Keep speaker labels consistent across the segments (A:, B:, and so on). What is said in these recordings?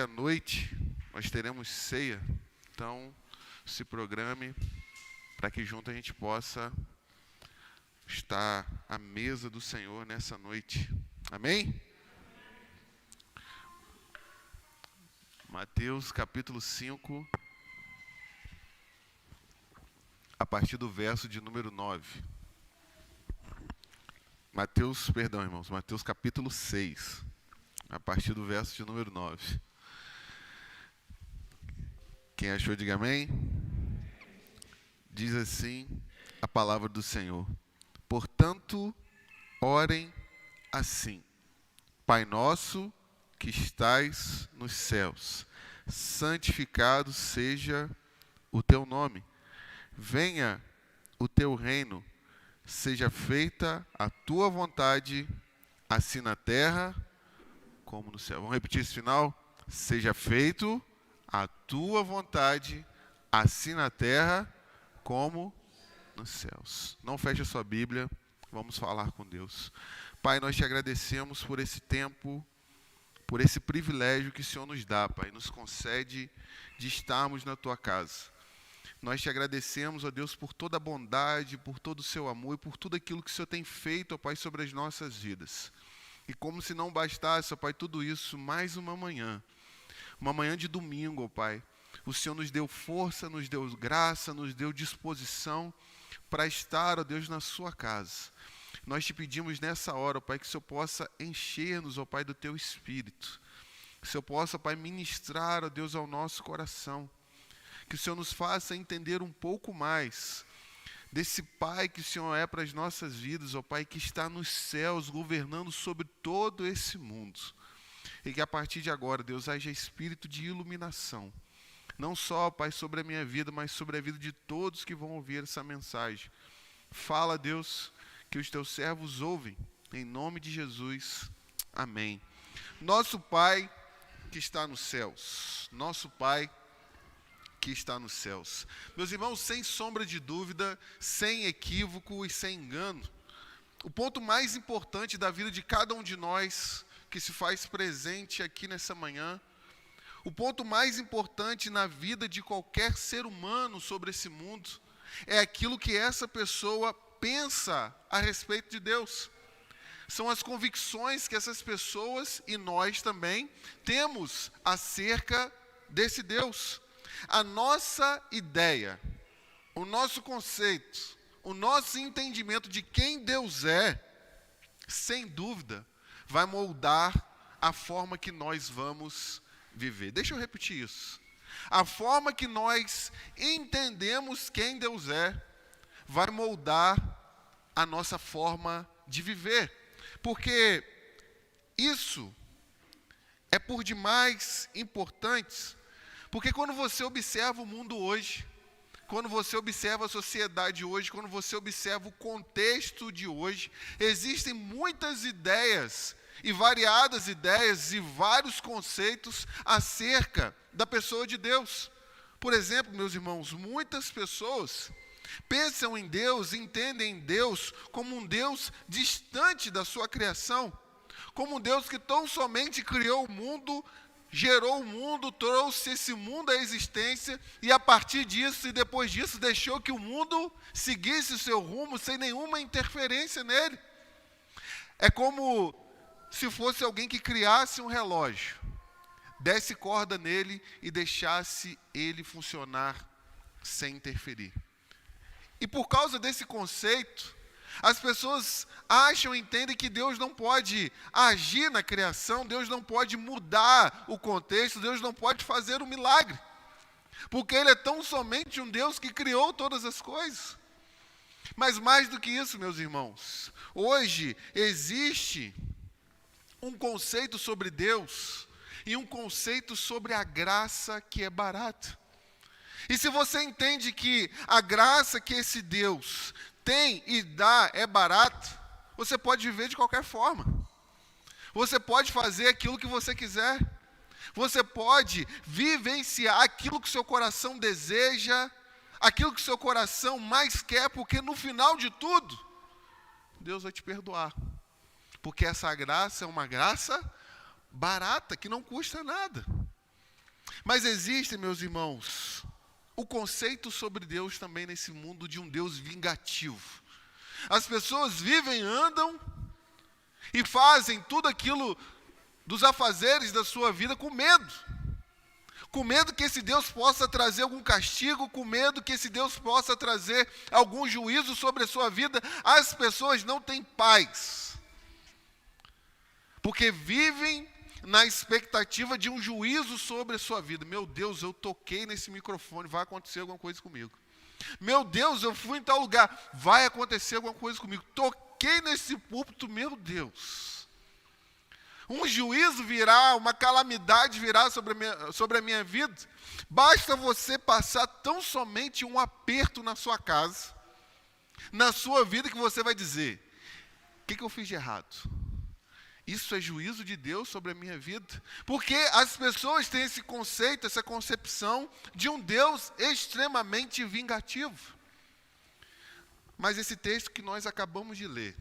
A: À noite nós teremos ceia, então se programe para que junto a gente possa estar à mesa do Senhor nessa noite. Amém? Mateus capítulo 5, a partir do verso de número 9. Mateus capítulo 6, a partir do verso de número 9. Quem achou, diga amém. Diz assim a palavra do Senhor: portanto, orem assim: Pai nosso que estais nos céus, santificado seja o teu nome. Venha o teu reino, seja feita a tua vontade, assim na terra como no céu. Vamos repetir esse final? Seja feito a tua vontade, assim na terra como nos céus. Não feche a sua Bíblia, vamos falar com Deus. Pai, nós te agradecemos por esse tempo, por esse privilégio que o Senhor nos dá, Pai, nos concede de estarmos na tua casa. Nós te agradecemos, ó Deus, por toda a bondade, por todo o seu amor e por tudo aquilo que o Senhor tem feito, ó Pai, sobre as nossas vidas. E como se não bastasse, ó Pai, tudo isso, mais uma manhã de domingo, ó Pai, o Senhor nos deu força, nos deu graça, nos deu disposição para estar, ó Deus, na sua casa. Nós te pedimos nessa hora, ó Pai, que o Senhor possa encher-nos, ó Pai, do teu Espírito. Que o Senhor possa, ó Pai, ministrar, ó Deus, ao nosso coração. Que o Senhor nos faça entender um pouco mais desse Pai que o Senhor é para as nossas vidas, ó Pai, que está nos céus, governando sobre todo esse mundo. E que a partir de agora, Deus, haja espírito de iluminação. Não só, Pai, sobre a minha vida, mas sobre a vida de todos que vão ouvir essa mensagem. Fala, Deus, que os teus servos ouvem. Em nome de Jesus. Amém. Nosso Pai que está nos céus. Nosso Pai que está nos céus. Meus irmãos, sem sombra de dúvida, sem equívoco e sem engano, o ponto mais importante da vida de cada um de nós que se faz presente aqui nessa manhã, o ponto mais importante na vida de qualquer ser humano sobre esse mundo, é aquilo que essa pessoa pensa a respeito de Deus. São as convicções que essas pessoas e nós também temos acerca desse Deus. A nossa ideia, o nosso conceito, o nosso entendimento de quem Deus é, sem dúvida, vai moldar a forma que nós vamos viver. Deixa eu repetir isso. A forma que nós entendemos quem Deus é, vai moldar a nossa forma de viver. Porque isso é por demais importante. Porque quando você observa o mundo hoje, quando você observa a sociedade hoje, quando você observa o contexto de hoje, existem muitas ideias e variadas ideias e vários conceitos acerca da pessoa de Deus. Por exemplo, meus irmãos, muitas pessoas pensam em Deus, entendem Deus como um Deus distante da sua criação, como um Deus que tão somente criou o mundo, gerou o mundo, trouxe esse mundo à existência e a partir disso e depois disso deixou que o mundo seguisse o seu rumo sem nenhuma interferência nele. É como se fosse alguém que criasse um relógio, desse corda nele e deixasse ele funcionar sem interferir. E por causa desse conceito, as pessoas acham e entendem que Deus não pode agir na criação, Deus não pode mudar o contexto, Deus não pode fazer um milagre. Porque Ele é tão somente um Deus que criou todas as coisas. Mas mais do que isso, meus irmãos, hoje existe um conceito sobre Deus e um conceito sobre a graça que é barata. E se você entende que a graça que esse Deus tem e dá é barato, você pode viver de qualquer forma. Você pode fazer aquilo que você quiser. Você pode vivenciar aquilo que o seu coração deseja, aquilo que o seu coração mais quer, porque no final de tudo, Deus vai te perdoar. Porque essa graça é uma graça barata, que não custa nada. Mas existe, meus irmãos, o conceito sobre Deus também nesse mundo de um Deus vingativo. As pessoas vivem, andam e fazem tudo aquilo dos afazeres da sua vida com medo. Com medo que esse Deus possa trazer algum castigo, com medo que esse Deus possa trazer algum juízo sobre a sua vida. As pessoas não têm paz, porque vivem na expectativa de um juízo sobre a sua vida. Meu Deus, eu toquei nesse microfone, vai acontecer alguma coisa comigo. Meu Deus, eu fui em tal lugar, vai acontecer alguma coisa comigo. Toquei nesse púlpito, meu Deus. Um juízo virá, uma calamidade virá sobre a minha vida. Basta você passar tão somente um aperto na sua casa, na sua vida, que você vai dizer: o que eu fiz de errado? Isso é juízo de Deus sobre a minha vida? Porque as pessoas têm esse conceito, essa concepção de um Deus extremamente vingativo. Mas esse texto que nós acabamos de ler,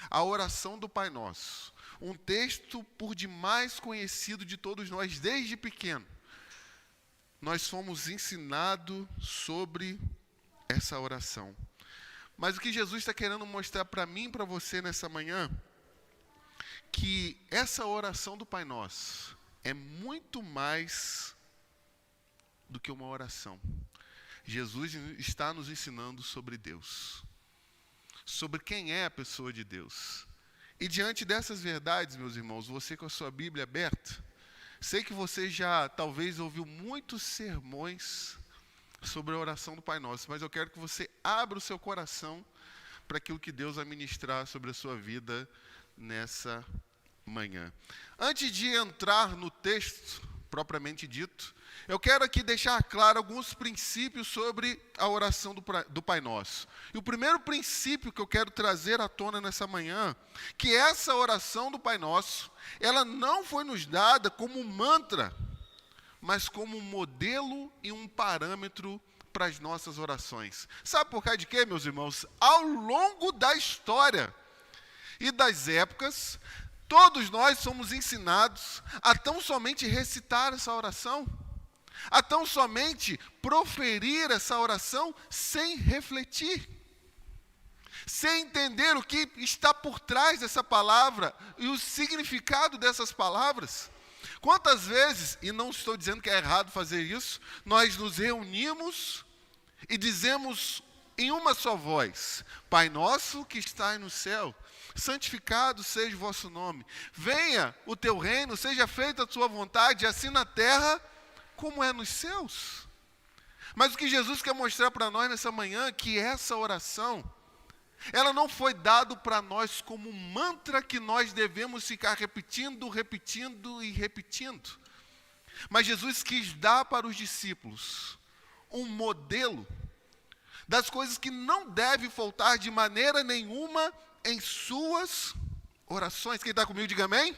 A: a oração do Pai Nosso, um texto por demais conhecido de todos nós desde pequeno, nós fomos ensinados sobre essa oração. Mas o que Jesus está querendo mostrar para mim e para você nessa manhã, que essa oração do Pai Nosso é muito mais do que uma oração. Jesus está nos ensinando sobre Deus, sobre quem é a pessoa de Deus. E diante dessas verdades, meus irmãos, você com a sua Bíblia aberta, sei que você já talvez ouviu muitos sermões sobre a oração do Pai Nosso, mas eu quero que você abra o seu coração para aquilo que Deus vai ministrar sobre a sua vida nessa manhã. Antes de entrar no texto propriamente dito, eu quero aqui deixar claro alguns princípios sobre a oração do Pai Nosso. E o primeiro princípio que eu quero trazer à tona nessa manhã, que essa oração do Pai Nosso, ela não foi nos dada como um mantra, mas como um modelo e um parâmetro para as nossas orações. Sabe por causa de quê, meus irmãos? Ao longo da história e das épocas, todos nós somos ensinados a tão somente recitar essa oração, a tão somente proferir essa oração sem refletir, sem entender o que está por trás dessa palavra e o significado dessas palavras. Quantas vezes, e não estou dizendo que é errado fazer isso, nós nos reunimos e dizemos em uma só voz: Pai nosso que estás no céu, santificado seja o vosso nome. Venha o teu reino, seja feita a tua vontade, assim na terra como é nos céus. Mas o que Jesus quer mostrar para nós nessa manhã, que essa oração, ela não foi dada para nós como um mantra que nós devemos ficar repetindo, repetindo e repetindo. Mas Jesus quis dar para os discípulos um modelo das coisas que não deve faltar de maneira nenhuma em suas orações. Quem está comigo, diga amém.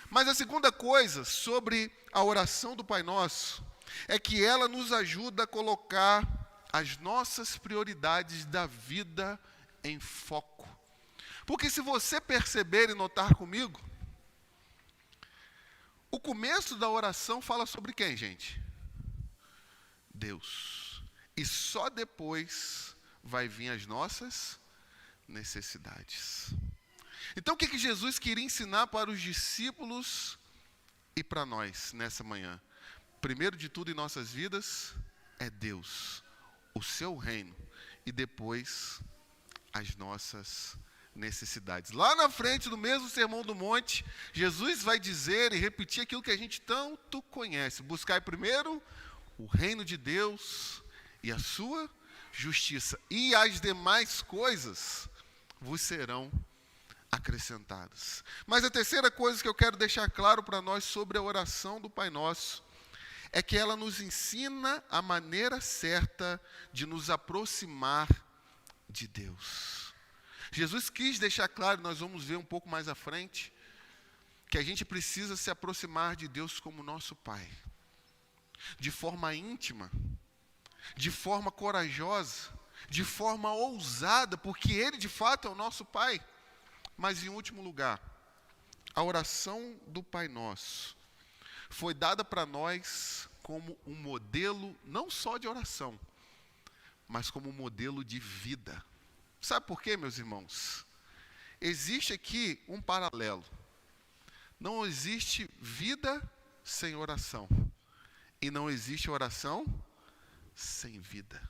A: Mas a segunda coisa sobre a oração do Pai Nosso é que ela nos ajuda a colocar as nossas prioridades da vida em foco. Porque se você perceber e notar comigo, o começo da oração fala sobre quem, gente? Deus. E só depois vai vir as nossas necessidades. Então o que Jesus queria ensinar para os discípulos e para nós nessa manhã? Primeiro de tudo em nossas vidas é Deus, o seu reino, e depois as nossas necessidades. Lá na frente do mesmo Sermão do Monte, Jesus vai dizer e repetir aquilo que a gente tanto conhece: buscai primeiro o reino de Deus e a sua justiça, e as demais coisas vos serão acrescentadas. Mas a terceira coisa que eu quero deixar claro para nós sobre a oração do Pai Nosso é que ela nos ensina a maneira certa de nos aproximar de Deus. Jesus quis deixar claro, nós vamos ver um pouco mais à frente, que a gente precisa se aproximar de Deus como nosso Pai, de forma íntima, de forma corajosa, de forma ousada, porque Ele de fato é o nosso Pai. Mas em último lugar, a oração do Pai Nosso foi dada para nós como um modelo não só de oração, mas como um modelo de vida. Sabe por quê, meus irmãos? Existe aqui um paralelo. Não existe vida sem oração. E não existe oração sem vida.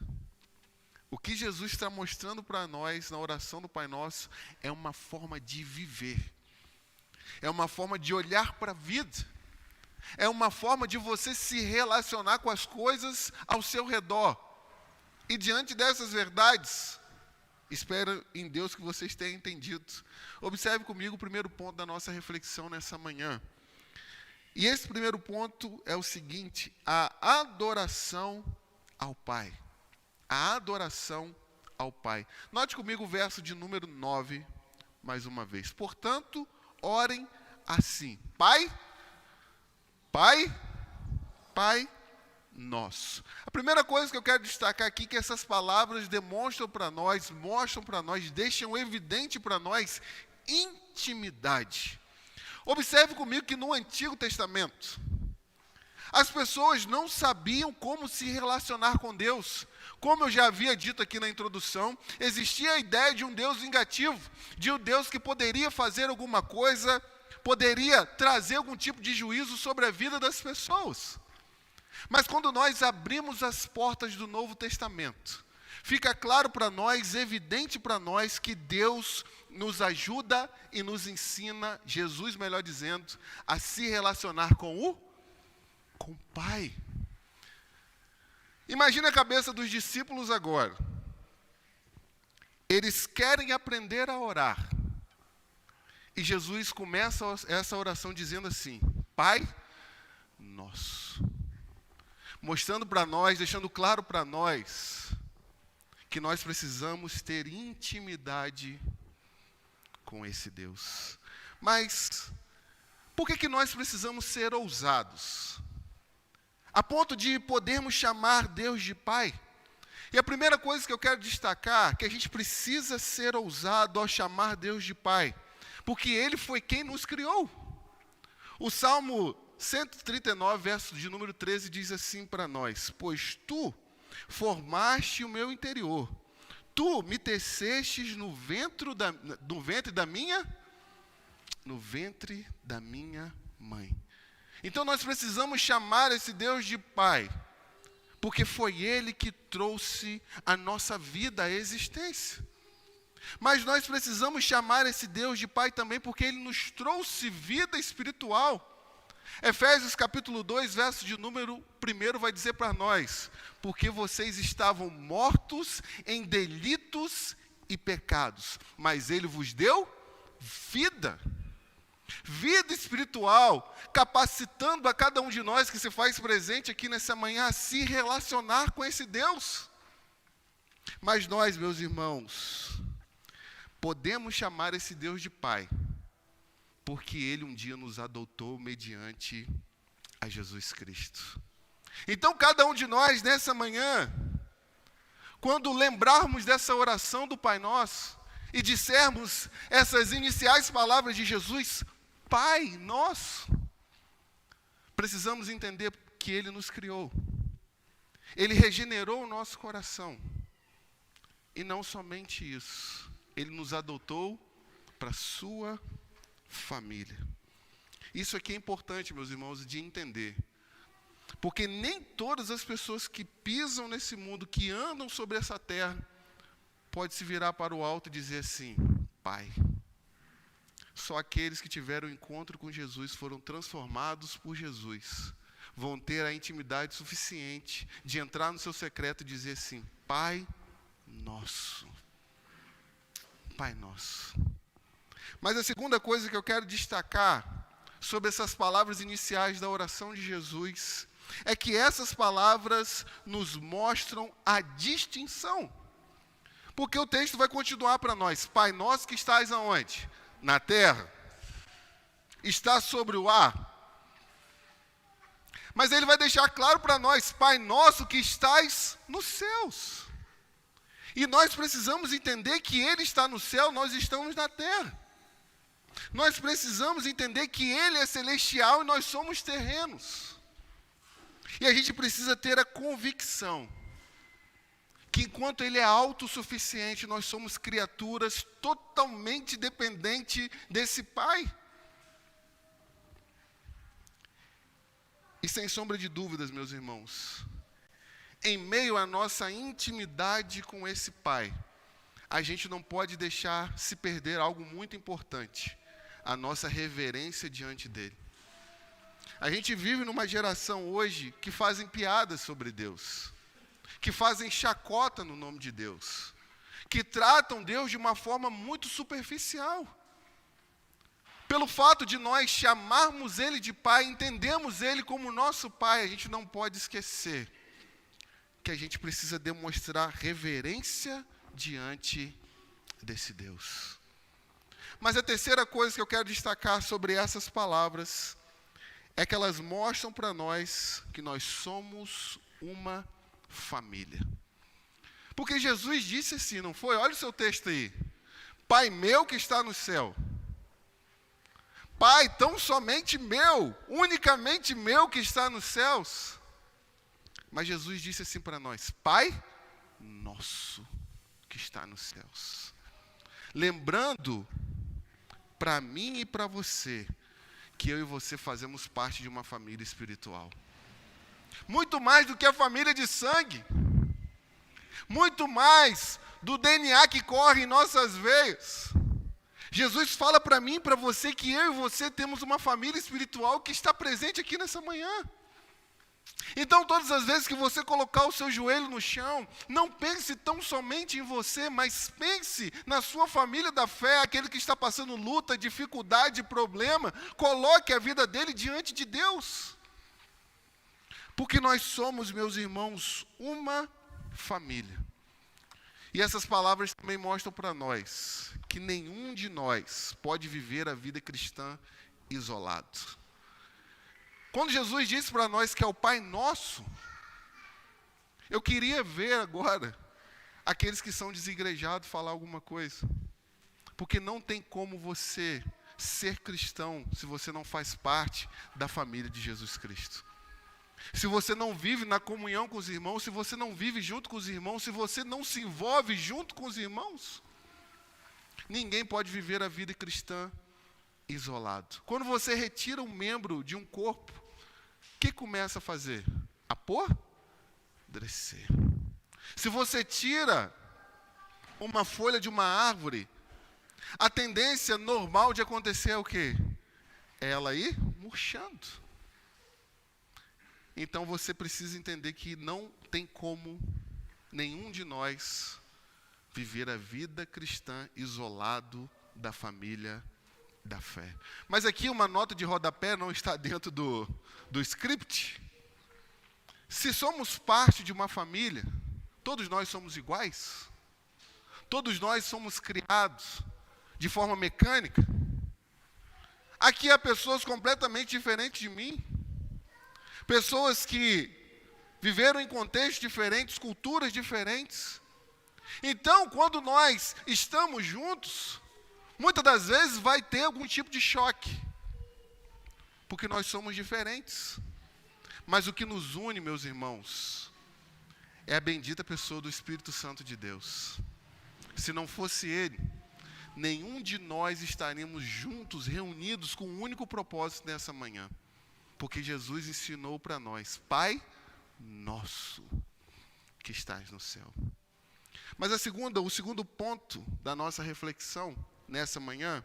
A: O que Jesus está mostrando para nós na oração do Pai Nosso é uma forma de viver. É uma forma de olhar para a vida. É uma forma de você se relacionar com as coisas ao seu redor. E diante dessas verdades, espero em Deus que vocês tenham entendido. Observe comigo o primeiro ponto da nossa reflexão nessa manhã. E esse primeiro ponto é o seguinte: a adoração ao Pai. A adoração ao Pai. Note comigo o verso de número 9, mais uma vez. Portanto, orem assim: Pai nosso. A primeira coisa que eu quero destacar aqui é que essas palavras mostram para nós, deixam evidente para nós intimidade. Observe comigo que no Antigo Testamento, as pessoas não sabiam como se relacionar com Deus. Como eu já havia dito aqui na introdução, existia a ideia de um Deus vingativo, de um Deus que poderia fazer alguma coisa, poderia trazer algum tipo de juízo sobre a vida das pessoas. Mas quando nós abrimos as portas do Novo Testamento, fica claro para nós, evidente para nós, que Deus nos ajuda e nos ensina, Jesus melhor dizendo, a se relacionar com o Pai. Imagina a cabeça dos discípulos agora. Eles querem aprender a orar. E Jesus começa essa oração dizendo assim: Pai nosso. Mostrando para nós, deixando claro para nós, que nós precisamos ter intimidade com esse Deus. Mas, por que nós precisamos ser ousados? A ponto de podermos chamar Deus de Pai. E a primeira coisa que eu quero destacar é que a gente precisa ser ousado ao chamar Deus de Pai, porque Ele foi quem nos criou. O Salmo 139, verso de número 13, diz assim para nós: Pois tu formaste o meu interior, tu me tecestes no ventre da minha mãe. Então nós precisamos chamar esse Deus de Pai, porque foi Ele que trouxe a nossa vida à existência. Mas nós precisamos chamar esse Deus de Pai também porque Ele nos trouxe vida espiritual. Efésios capítulo 2, verso de número 1 vai dizer para nós: porque vocês estavam mortos em delitos e pecados, mas Ele vos deu vida. Vida espiritual, capacitando a cada um de nós que se faz presente aqui nessa manhã a se relacionar com esse Deus. Mas nós, meus irmãos, podemos chamar esse Deus de Pai, porque Ele um dia nos adotou mediante a Jesus Cristo. Então, cada um de nós, nessa manhã, quando lembrarmos dessa oração do Pai Nosso, e dissermos essas iniciais palavras de Jesus, Pai Nosso, precisamos entender que Ele nos criou. Ele regenerou o nosso coração. E não somente isso, Ele nos adotou para a sua família. Isso aqui é importante, meus irmãos, de entender. Porque nem todas as pessoas que pisam nesse mundo, que andam sobre essa terra, pode se virar para o alto e dizer assim: Pai. Só aqueles que tiveram encontro com Jesus, foram transformados por Jesus, vão ter a intimidade suficiente de entrar no seu secreto e dizer assim: Pai Nosso. Pai Nosso. Mas a segunda coisa que eu quero destacar sobre essas palavras iniciais da oração de Jesus é que essas palavras nos mostram a distinção. Porque o texto vai continuar para nós: Pai Nosso que estás aonde? Na terra. Está sobre o ar. Mas ele vai deixar claro para nós: Pai Nosso que estás nos céus. E nós precisamos entender que Ele está no céu, nós estamos na terra. Nós precisamos entender que Ele é celestial e nós somos terrenos. E a gente precisa ter a convicção que enquanto Ele é autossuficiente, nós somos criaturas totalmente dependentes desse Pai. E sem sombra de dúvidas, meus irmãos, em meio à nossa intimidade com esse Pai, a gente não pode deixar se perder algo muito importante, a nossa reverência diante dEle. A gente vive numa geração hoje que fazem piadas sobre Deus, que fazem chacota no nome de Deus, que tratam Deus de uma forma muito superficial. Pelo fato de nós chamarmos Ele de Pai, entendemos Ele como nosso Pai, a gente não pode esquecer que a gente precisa demonstrar reverência diante desse Deus. Mas a terceira coisa que eu quero destacar sobre essas palavras é que elas mostram para nós que nós somos uma família. Porque Jesus disse assim, não foi? Olha o seu texto aí. Pai meu que está no céu. Pai tão somente meu, unicamente meu que está nos céus. Mas Jesus disse assim para nós, Pai nosso que está nos céus. Lembrando para mim e para você, que eu e você fazemos parte de uma família espiritual. Muito mais do que a família de sangue. Muito mais do DNA que corre em nossas veias. Jesus fala para mim e para você que eu e você temos uma família espiritual que está presente aqui nessa manhã. Então, todas as vezes que você colocar o seu joelho no chão, não pense tão somente em você, mas pense na sua família da fé, aquele que está passando luta, dificuldade, problema, coloque a vida dele diante de Deus. Porque nós somos, meus irmãos, uma família. E essas palavras também mostram para nós que nenhum de nós pode viver a vida cristã isolado. Quando Jesus disse para nós que é o Pai Nosso, eu queria ver agora aqueles que são desigrejados falar alguma coisa. Porque não tem como você ser cristão se você não faz parte da família de Jesus Cristo. Se você não vive na comunhão com os irmãos, se você não vive junto com os irmãos, se você não se envolve junto com os irmãos, ninguém pode viver a vida cristã isolado. Quando você retira um membro de um corpo, o que começa a fazer? Apodrecer. Se você tira uma folha de uma árvore, a tendência normal de acontecer é o quê? É ela ir murchando. Então você precisa entender que não tem como nenhum de nós viver a vida cristã isolado da família da fé. Mas aqui uma nota de rodapé, não está dentro do script. Se somos parte de uma família, todos nós somos iguais? Todos nós somos criados de forma mecânica? Aqui há pessoas completamente diferentes de mim. Pessoas que viveram em contextos diferentes, culturas diferentes. Então, quando nós estamos juntos, muitas das vezes vai ter algum tipo de choque, porque nós somos diferentes. Mas o que nos une, meus irmãos, é a bendita pessoa do Espírito Santo de Deus. Se não fosse Ele, nenhum de nós estaríamos juntos, reunidos com um único propósito nessa manhã. Porque Jesus ensinou para nós, Pai nosso que estás no céu. Mas o segundo ponto da nossa reflexão nessa manhã,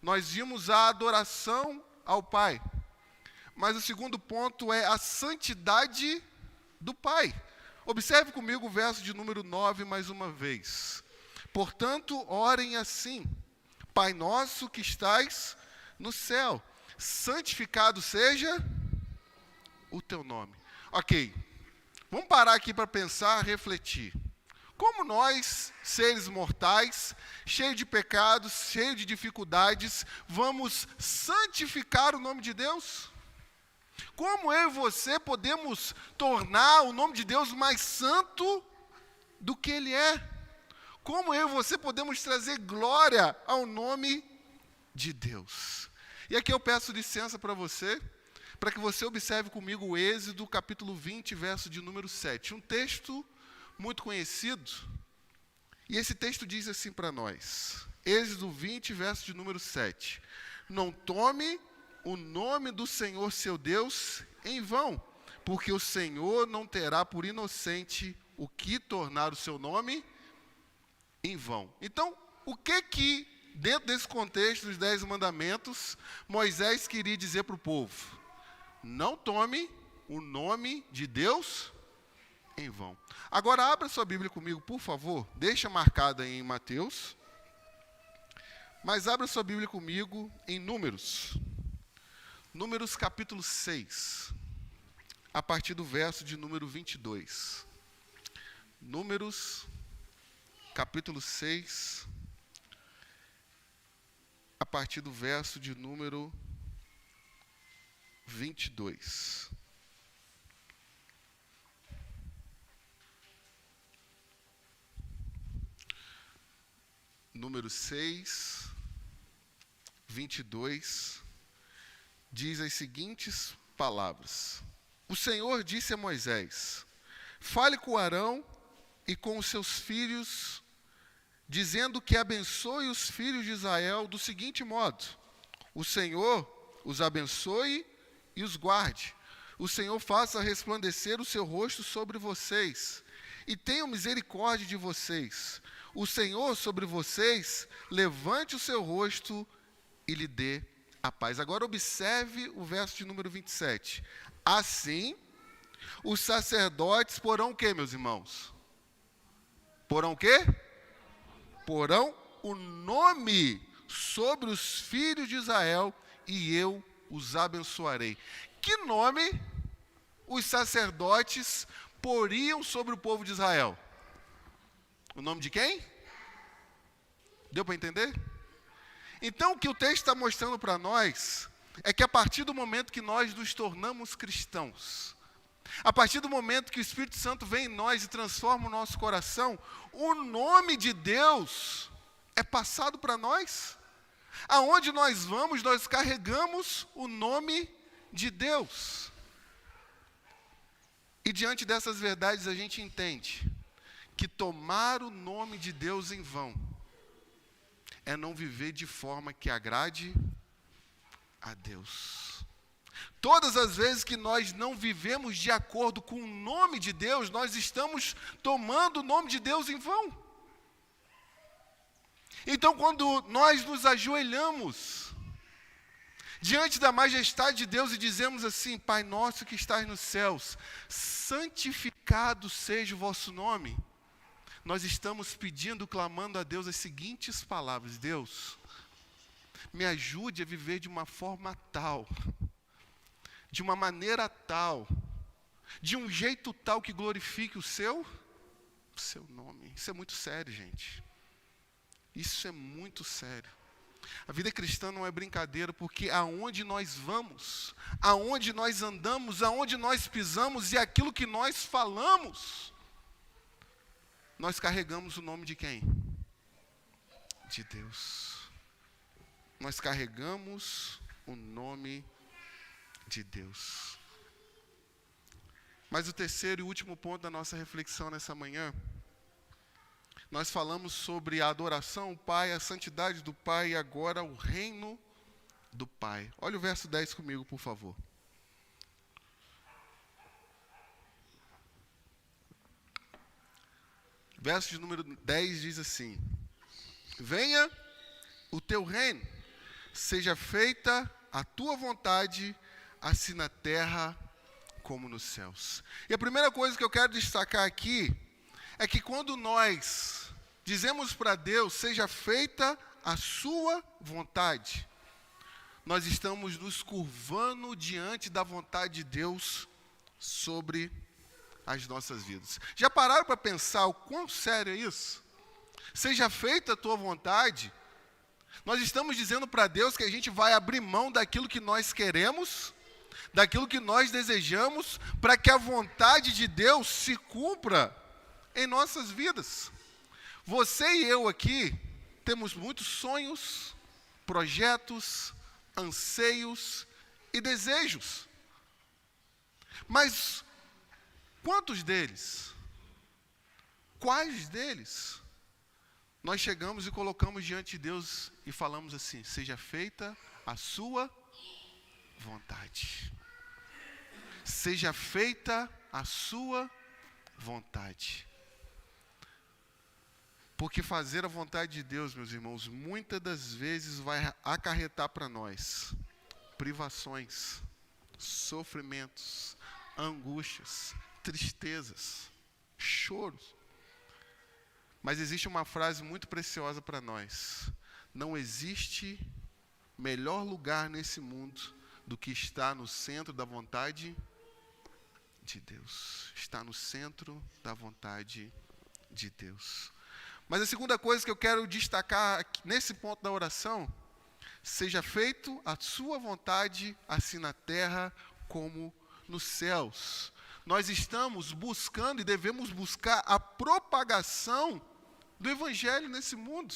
A: nós vimos a adoração ao Pai. Mas o segundo ponto é a santidade do Pai. Observe comigo o verso de número 9 mais uma vez. Portanto, orem assim, Pai nosso que estais no céu, santificado seja o teu nome. Ok, vamos parar aqui para pensar, refletir. Como nós, seres mortais, cheios de pecados, cheios de dificuldades, vamos santificar o nome de Deus? Como eu e você podemos tornar o nome de Deus mais santo do que Ele é? Como eu e você podemos trazer glória ao nome de Deus. E aqui eu peço licença para que você observe comigo o Êxodo, capítulo 20, verso de número 7. Um texto muito conhecido. E esse texto diz assim para nós. Êxodo 20, verso de número 7. Não tome o nome do Senhor seu Deus em vão, porque o Senhor não terá por inocente o que tornar o seu nome em vão. Então, o que dentro desse contexto dos 10 mandamentos, Moisés queria dizer para o povo? Não tome o nome de Deus em vão. Agora, abra sua Bíblia comigo, por favor. Deixa marcada aí em Mateus. Mas abra sua Bíblia comigo em Números. Números capítulo 6. A partir do verso de número 22. Números capítulo 6. A partir do verso de número 22. Número 6, 22, diz as seguintes palavras. O Senhor disse a Moisés: fale com Arão e com os seus filhos, dizendo que abençoe os filhos de Israel do seguinte modo: o Senhor os abençoe e os guarde. O Senhor faça resplandecer o seu rosto sobre vocês e tenha misericórdia de vocês. O Senhor sobre vocês levante o seu rosto e lhe dê a paz. Agora observe o verso de número 27. Assim, os sacerdotes porão o quê, meus irmãos? Porão o quê? Porão o nome sobre os filhos de Israel e eu os abençoarei. Que nome os sacerdotes poriam sobre o povo de Israel? O nome de quem? Deu para entender? Então, o que o texto está mostrando para nós é que a partir do momento que nós nos tornamos cristãos, a partir do momento que o Espírito Santo vem em nós e transforma o nosso coração, o nome de Deus é passado para nós. Aonde nós vamos, nós carregamos o nome de Deus. E diante dessas verdades a gente entende que tomar o nome de Deus em vão é não viver de forma que agrade a Deus. Todas as vezes que nós não vivemos de acordo com o nome de Deus, nós estamos tomando o nome de Deus em vão. Então, quando nós nos ajoelhamos diante da majestade de Deus e dizemos assim: Pai nosso que estás nos céus, santificado seja o vosso nome, nós estamos pedindo, clamando a Deus as seguintes palavras: Deus, me ajude a viver de uma forma tal, de uma maneira tal, de um jeito tal que glorifique o seu nome. Isso é muito sério, gente. Isso é muito sério. A vida cristã não é brincadeira, porque aonde nós vamos, aonde nós andamos, aonde nós pisamos e aquilo que nós falamos, nós carregamos o nome de quem? De Deus. Nós carregamos o nome de Deus. Mas o terceiro e último ponto da nossa reflexão nessa manhã, nós falamos sobre a adoração ao Pai, a santidade do Pai e agora o reino do Pai. Olha o verso 10 comigo, por favor. Verso de número 10 diz assim: venha o teu reino, seja feita a tua vontade, assim na terra como nos céus. E a primeira coisa que eu quero destacar aqui é que quando nós dizemos para Deus, seja feita a sua vontade, nós estamos nos curvando diante da vontade de Deus sobre as nossas vidas. Já pararam para pensar o quão sério é isso? Seja feita a tua vontade, nós estamos dizendo para Deus que a gente vai abrir mão daquilo que nós queremos, daquilo que nós desejamos, para que a vontade de Deus se cumpra em nossas vidas. Você e eu aqui temos muitos sonhos, projetos, anseios e desejos. Mas quantos deles, quais deles, nós chegamos e colocamos diante de Deus e falamos assim: seja feita a sua vontade. Seja feita a sua vontade. Porque fazer a vontade de Deus, meus irmãos, muitas das vezes vai acarretar para nós privações, sofrimentos, angústias, tristezas, choros. Mas existe uma frase muito preciosa para nós: não existe melhor lugar nesse mundo do que estar no centro da vontade de Deus. Está no centro da vontade de Deus. Mas a segunda coisa que eu quero destacar aqui, nesse ponto da oração: seja feito a sua vontade, assim na terra como nos céus. Nós estamos buscando e devemos buscar a propagação do Evangelho nesse mundo.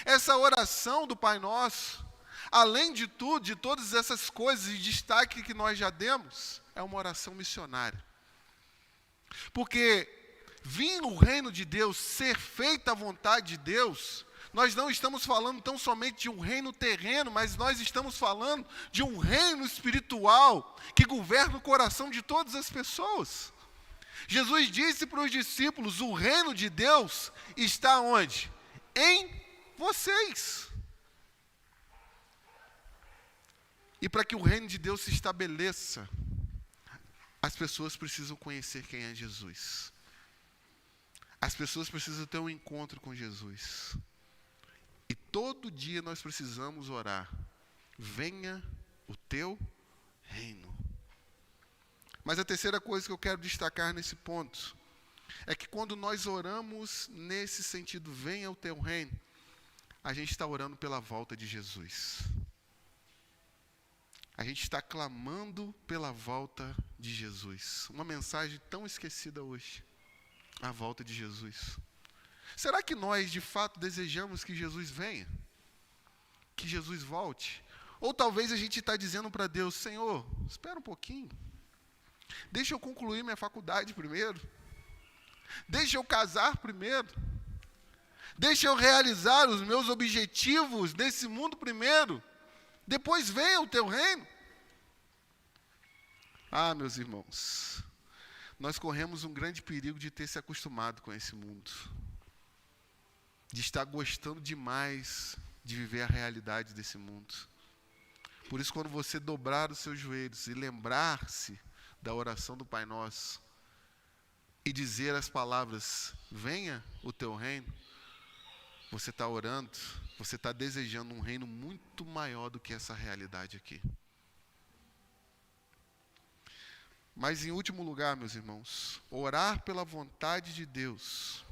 A: Essa oração do Pai Nosso, além de tudo, de todas essas coisas e destaque que nós já demos, é uma oração missionária. Porque vir o reino de Deus, ser feita a vontade de Deus, nós não estamos falando tão somente de um reino terreno, mas nós estamos falando de um reino espiritual que governa o coração de todas as pessoas. Jesus disse para os discípulos: o reino de Deus está onde? Em vocês. E para que o reino de Deus se estabeleça, as pessoas precisam conhecer quem é Jesus. As pessoas precisam ter um encontro com Jesus. E todo dia nós precisamos orar: venha o teu reino. Mas a terceira coisa que eu quero destacar nesse ponto é que quando nós oramos nesse sentido, venha o teu reino, a gente está orando pela volta de Jesus. A gente está clamando pela volta de Jesus. Uma mensagem tão esquecida hoje: a volta de Jesus. Será que nós de fato desejamos que Jesus venha? Que Jesus volte? Ou talvez a gente está dizendo para Deus: Senhor, espera um pouquinho. Deixa eu concluir minha faculdade primeiro. Deixa eu casar primeiro. Deixa eu realizar os meus objetivos nesse mundo primeiro. Depois venha o teu reino. Ah, meus irmãos, nós corremos um grande perigo de ter se acostumado com esse mundo. De estar gostando demais de viver a realidade desse mundo. Por isso, quando você dobrar os seus joelhos e lembrar-se da oração do Pai Nosso e dizer as palavras: venha o teu reino, você está orando, você está desejando um reino muito maior do que essa realidade aqui. Mas em último lugar, meus irmãos, orar pela vontade de Deus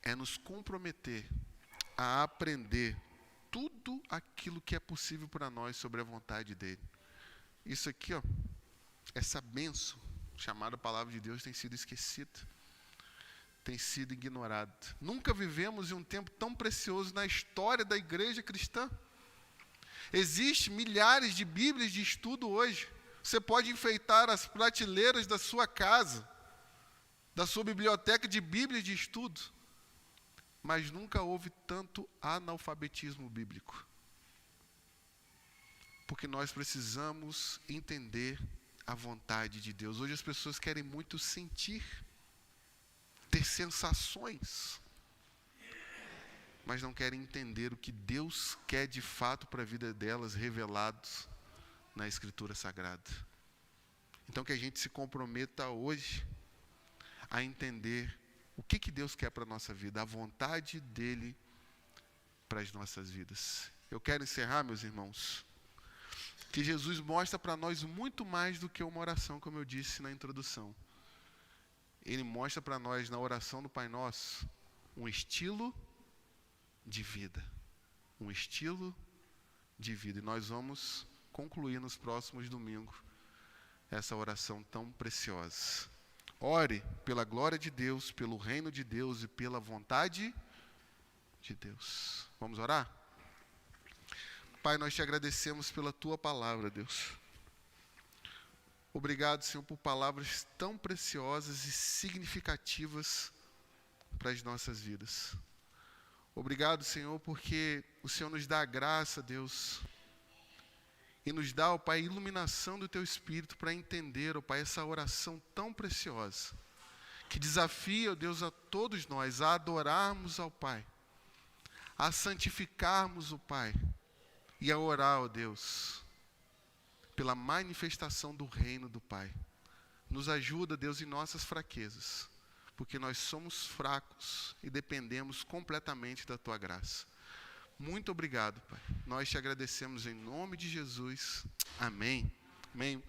A: é nos comprometer a aprender tudo aquilo que é possível para nós sobre a vontade dele. Isso aqui, ó, essa bênção chamada palavra de Deus tem sido esquecida, tem sido ignorada. Nunca vivemos em um tempo tão precioso na história da igreja cristã. Existem milhares de bíblias de estudo hoje. Você pode enfeitar as prateleiras da sua casa, da sua biblioteca de bíblias de estudo, mas nunca houve tanto analfabetismo bíblico. Porque nós precisamos entender a vontade de Deus. Hoje as pessoas querem muito sentir, ter sensações, mas não querem entender o que Deus quer de fato para a vida delas, revelados na Escritura Sagrada. Então que a gente se comprometa hoje a entender o que Deus quer para a nossa vida, a vontade dEle para as nossas vidas. Eu quero encerrar, meus irmãos, que Jesus mostra para nós muito mais do que uma oração, como eu disse na introdução. Ele mostra para nós, na oração do Pai Nosso, um estilo de vida. Um estilo de vida. E nós vamos concluir nos próximos domingos essa oração tão preciosa. Ore pela glória de Deus, pelo reino de Deus e pela vontade de Deus. Vamos orar? Pai, nós te agradecemos pela tua palavra, Deus. Obrigado, Senhor, por palavras tão preciosas e significativas para as nossas vidas. Obrigado, Senhor, porque o Senhor nos dá a graça, Deus, e nos dá, ó Pai, a iluminação do teu Espírito para entender, ó Pai, essa oração tão preciosa, que desafia, ó Deus, a todos nós a adorarmos ao Pai, a santificarmos o Pai e a orar, ó Deus, pela manifestação do reino do Pai. Nos ajuda, Deus, em nossas fraquezas, porque nós somos fracos e dependemos completamente da tua graça. Muito obrigado, Pai. Nós te agradecemos em nome de Jesus. Amém. Amém.